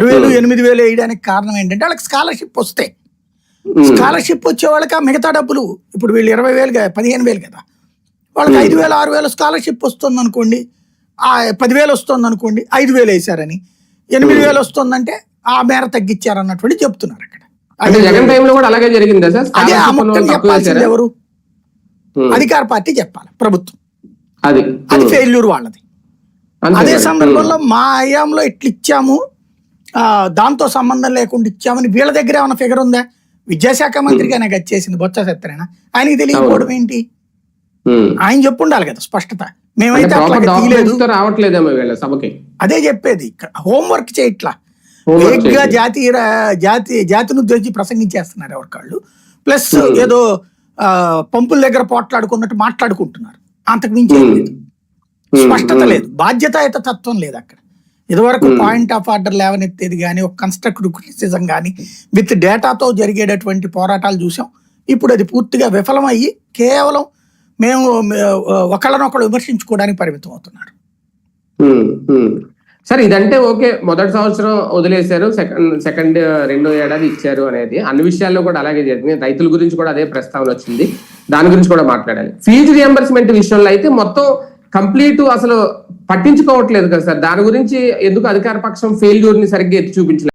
6,000 8,000 వేయడానికి కారణం ఏంటంటే వాళ్ళకి స్కాలర్షిప్ వస్తే, స్కాలర్షిప్ వచ్చే వాళ్ళకి ఆ మిగతా డబ్బులు ఇప్పుడు వీళ్ళు 20,000 15,000 కదా, వాళ్ళకి 5,000 6,000 స్కాలర్షిప్ వస్తుంది అనుకోండి, 10,000 వస్తుంది అనుకోండి, 5,000 వేసారని, 8,000 వస్తుందంటే ఆ మేర తగ్గించారు అన్నటువంటి చెప్తున్నారు అక్కడ. అదే ఆ మొక్కలు చెప్పాల్సింది ఎవరు? అధికార పార్టీ చెప్పాలి, ప్రభుత్వం. అది ఫెయిల్యూర్ వాళ్ళది. అదే సందర్భంలో మా హయాంలో ఇట్లు ఇచ్చాము, దాంతో సంబంధం లేకుండా ఇచ్చామని వీళ్ళ దగ్గర ఏమైనా ఫిగర్ ఉందా? విద్యాశాఖ మంత్రిగానే చేసింది బొత్స సత్యనారాయణ, ఆయనకి తెలియకపోవడం ఏంటి? ఆయన చెప్పు ఉండాలి కదా స్పష్టత. మేమైతే అదే చెప్పేది, హోంవర్క్ చేయట్లా, వేగ్గా జాతిని ఉద్దేశించి ప్రసంగించేస్తున్నారు ఎవరికాళ్ళు. ప్లస్ ఏదో పంపుల దగ్గర పోట్లాడుకున్నట్టు మాట్లాడుకుంటున్నారు, అంతకు మించి లేదు, స్పష్టత లేదు, బాధ్యతాయుత తత్వం లేదు అక్కడ. ఇదివరకు పాయింట్ ఆఫ్ ఆర్డర్ లేవనెత్తేది కానీ, ఒక కన్స్ట్రక్టివ్ క్రిటిసిజం కానీ విత్ డేటాతో జరిగేటటువంటి పోరాటాలు చూసాం. ఇప్పుడు అది పూర్తిగా విఫలమయ్యి కేవలం మేము ఒకళ్ళనొకళ్ళు విమర్శించుకోవడానికి పరిమితం అవుతున్నారు. సరే, ఇదంటే ఓకే, మొదటి సంవత్సరం వదిలేశారు, సెకండ్ రెండో ఏడాది ఇచ్చారు అనేది అన్ని విషయాల్లో కూడా అలాగే జరిగింది. రైతుల గురించి కూడా అదే ప్రస్తావన వచ్చింది, దాని గురించి కూడా మాట్లాడాలి. ఫీజు రియంబర్స్మెంట్ విషయంలో అయితే మొత్తం కంప్లీట్ అసలు పట్టించుకోవట్లేదు కదా సార్, దాని గురించి ఎందుకు అధికార పక్షం ఫెయిల్యూర్ ని సరిగ్గా ఎత్తి చూపించలేదు?